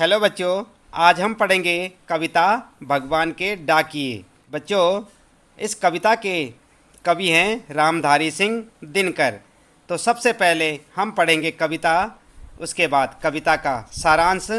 Hello बच्चों, आज हम पढ़ेंगे कविता भगवान के डाकिए। बच्चों, इस कविता के कवि हैं रामधारी सिंह दिनकर। तो सबसे पहले हम पढ़ेंगे कविता, उसके बाद कविता का सारांश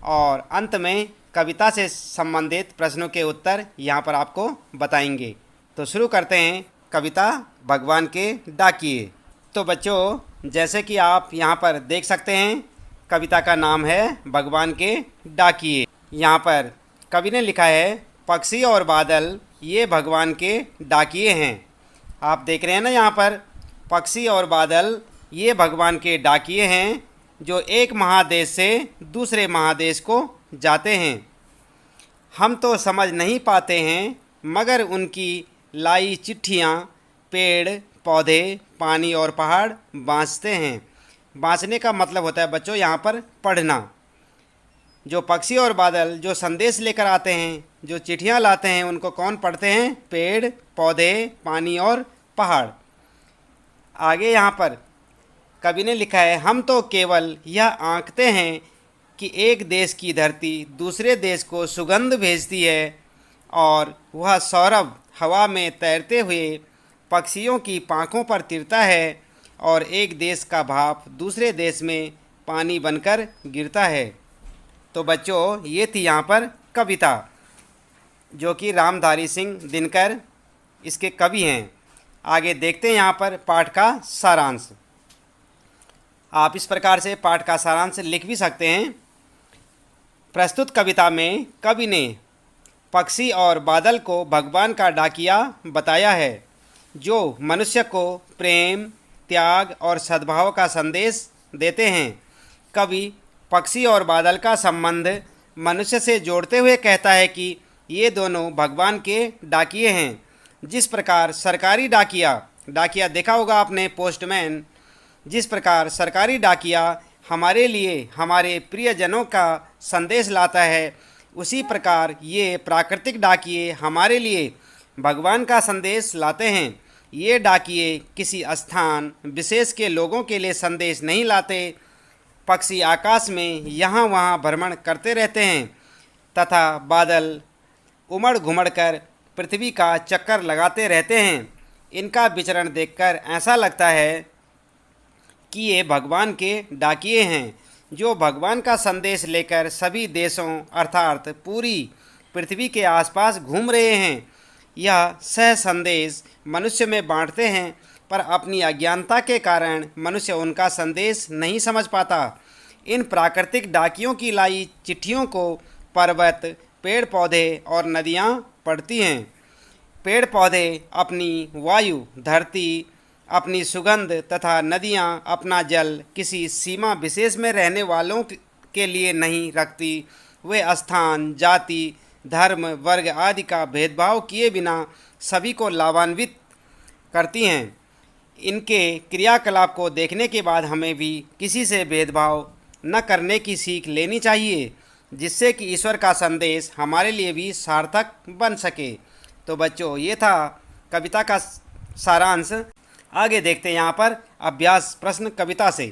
और अंत में कविता से संबंधित प्रश्नों के उत्तर यहाँ पर आपको बताएंगे। तो शुरू करते हैं कविता भगवान के डाकिए। तो बच्चों, जैसे कि आप यहाँ पर देख सकते हैं, कविता का नाम है भगवान के डाकिए। यहाँ पर कवि ने लिखा है, पक्षी और बादल ये भगवान के डाकिए हैं। आप देख रहे हैं ना, यहाँ पर पक्षी और बादल ये भगवान के डाकिए हैं जो एक महादेश से दूसरे महादेश को जाते हैं। हम तो समझ नहीं पाते हैं, मगर उनकी लाई चिट्ठियाँ पेड़ पौधे पानी और पहाड़ बाँचते हैं। बाँचने का मतलब होता है बच्चों यहाँ पर पढ़ना। जो पक्षी और बादल जो संदेश लेकर आते हैं, जो चिट्ठियाँ लाते हैं, उनको कौन पढ़ते हैं? पेड़ पौधे पानी और पहाड़। आगे यहाँ पर कवि ने लिखा है, हम तो केवल यह आंकते हैं कि एक देश की धरती दूसरे देश को सुगंध भेजती है और वह सौरभ हवा में तैरते हुए पक्षियों की पाँखों पर तिरता है और एक देश का भाप दूसरे देश में पानी बनकर गिरता है। तो बच्चों, ये थी यहाँ पर कविता जो कि रामधारी सिंह दिनकर इसके कवि हैं। आगे देखते हैं यहाँ पर पाठ का सारांश। आप इस प्रकार से पाठ का सारांश लिख भी सकते हैं। प्रस्तुत कविता में कवि ने पक्षी और बादल को भगवान का डाकिया बताया है, जो मनुष्य को प्रेम त्याग और सद्भाव का संदेश देते हैं। कवि पक्षी और बादल का संबंध मनुष्य से जोड़ते हुए कहता है कि ये दोनों भगवान के डाकिए हैं। जिस प्रकार सरकारी डाकिया देखा होगा आपने, पोस्टमैन, जिस प्रकार सरकारी डाकिया हमारे लिए हमारे प्रियजनों का संदेश लाता है, उसी प्रकार ये प्राकृतिक डाकिए हमारे लिए भगवान का संदेश लाते हैं। ये डाकिए किसी स्थान विशेष के लोगों के लिए संदेश नहीं लाते। पक्षी आकाश में यहाँ वहाँ भ्रमण करते रहते हैं तथा बादल उमड़ घुमड़ कर पृथ्वी का चक्कर लगाते रहते हैं। इनका विचरण देखकर ऐसा लगता है कि ये भगवान के डाकिए हैं, जो भगवान का संदेश लेकर सभी देशों अर्थात पूरी पृथ्वी के आसपास घूम रहे हैं। यह सह संदेश मनुष्य में बांटते हैं, पर अपनी अज्ञानता के कारण मनुष्य उनका संदेश नहीं समझ पाता। इन प्राकृतिक डाकियों की लाई चिट्ठियों को पर्वत पेड़ पौधे और नदियाँ पढ़ती हैं। पेड़ पौधे अपनी वायु, धरती अपनी सुगंध तथा नदियाँ अपना जल किसी सीमा विशेष में रहने वालों के लिए नहीं रखती। वे स्थान जाति धर्म वर्ग आदि का भेदभाव किए बिना सभी को लाभान्वित करती हैं। इनके क्रियाकलाप को देखने के बाद हमें भी किसी से भेदभाव न करने की सीख लेनी चाहिए, जिससे कि ईश्वर का संदेश हमारे लिए भी सार्थक बन सके। तो बच्चों, ये था कविता का सारांश। आगे देखते हैं यहाँ पर अभ्यास प्रश्न कविता से।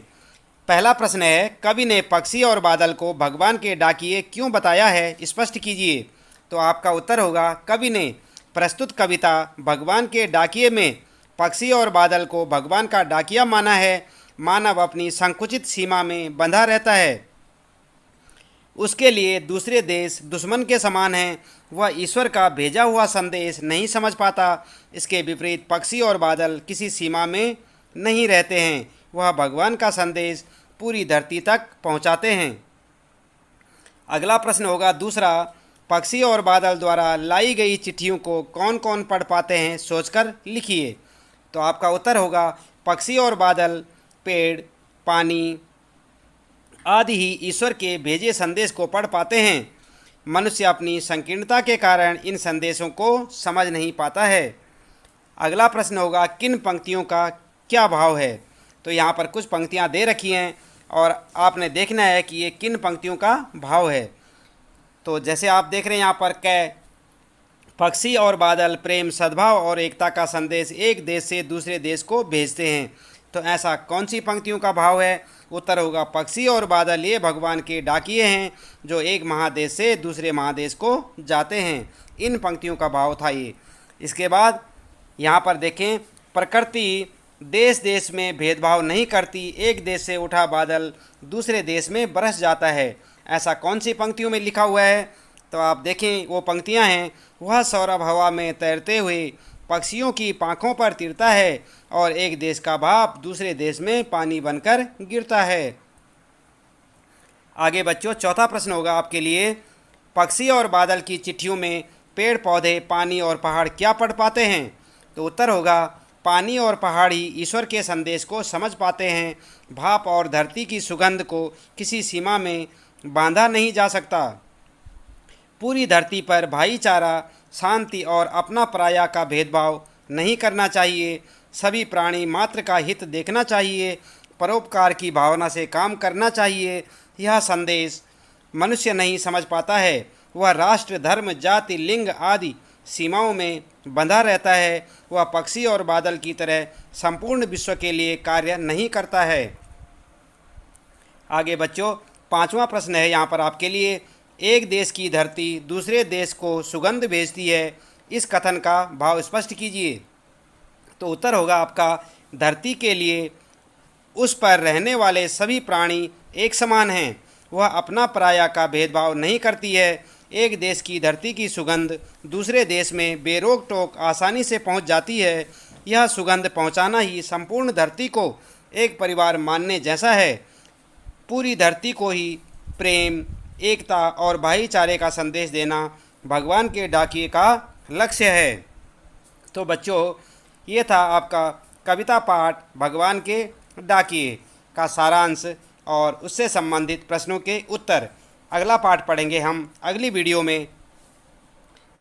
पहला प्रश्न है, कवि ने पक्षी और बादल को भगवान के डाकिए क्यों बताया है, स्पष्ट कीजिए। तो आपका उत्तर होगा, कवि ने प्रस्तुत कविता भगवान के डाकिए में पक्षी और बादल को भगवान का डाकिया माना है। मानव अपनी संकुचित सीमा में बंधा रहता है, उसके लिए दूसरे देश दुश्मन के समान हैं। वह ईश्वर का भेजा हुआ संदेश नहीं समझ पाता। इसके विपरीत पक्षी और बादल किसी सीमा में नहीं रहते हैं, वह भगवान का संदेश पूरी धरती तक पहुंचाते हैं। अगला प्रश्न होगा दूसरा, पक्षी और बादल द्वारा लाई गई चिट्ठियों को कौन कौन पढ़ पाते हैं, सोचकर लिखिए। तो आपका उत्तर होगा, पक्षी और बादल पेड़ पानी आदि ही ईश्वर के भेजे संदेश को पढ़ पाते हैं। मनुष्य अपनी संकीर्णता के कारण इन संदेशों को समझ नहीं पाता है। अगला प्रश्न होगा, किन पंक्तियों का क्या भाव है। तो यहाँ पर कुछ पंक्तियाँ दे रखी हैं और आपने देखना है कि ये किन पंक्तियों का भाव है। तो जैसे आप देख रहे हैं यहाँ पर, पक्षी और बादल प्रेम सद्भाव और एकता का संदेश एक देश से दूसरे देश को भेजते हैं। तो ऐसा कौन सी पंक्तियों का भाव है? उत्तर होगा पक्षी और बादल ये भगवान के डाकिये हैं जो एक महादेश से दूसरे महादेश को जाते हैं। इन पंक्तियों का भाव था ये। इसके बाद यहाँ पर देखें, प्रकृति देश देश में भेदभाव नहीं करती, एक देश से उठा बादल दूसरे देश में बरस जाता है। ऐसा कौन सी पंक्तियों में लिखा हुआ है? तो आप देखें, वो पंक्तियाँ हैं, वह सौरभ हवा में तैरते हुए पक्षियों की पाँखों पर तिरता है और एक देश का भाप दूसरे देश में पानी बनकर गिरता है। आगे बच्चों, चौथा प्रश्न होगा आपके लिए, पक्षी और बादल की चिट्ठियों में पेड़ पौधे, पानी और पहाड़ क्या पढ़ पाते हैं? तो उत्तर होगा पानी और पहाड़ ही ईश्वर के संदेश को समझ पाते हैं। भाप और धरती की सुगंध को किसी सीमा में बांधा नहीं जा सकता। पूरी धरती पर भाईचारा, शांति और अपना पराया का भेदभाव नहीं करना चाहिए। सभी प्राणी मात्र का हित देखना चाहिए। परोपकार की भावना से काम करना चाहिए। यह संदेश मनुष्य नहीं समझ पाता है। वह राष्ट्र, धर्म, जाति, लिंग आदि सीमाओं में बंधा रहता है। वह पक्षी और बादल की तरह संपूर्ण विश्व के लिए कार्य नहीं करता है। आगे बच्चों, पांचवा प्रश्न है यहाँ पर आपके लिए, एक देश की धरती दूसरे देश को सुगंध भेजती है, इस कथन का भाव स्पष्ट कीजिए। तो उत्तर होगा आपका धरती के लिए उस पर रहने वाले सभी प्राणी एक समान हैं। वह अपना पराया का भेदभाव नहीं करती है। एक देश की धरती की सुगंध दूसरे देश में बेरोक टोक आसानी से पहुंच जाती है। यह सुगंध पहुंचाना ही संपूर्ण धरती को एक परिवार मानने जैसा है। पूरी धरती को ही प्रेम, एकता और भाईचारे का संदेश देना भगवान के डाकिये का लक्ष्य है। तो बच्चों, ये था आपका कविता पाठ भगवान के डाकिये का सारांश और उससे संबंधित प्रश्नों के उत्तर। अगला पाठ पढ़ेंगे हम अगली वीडियो में।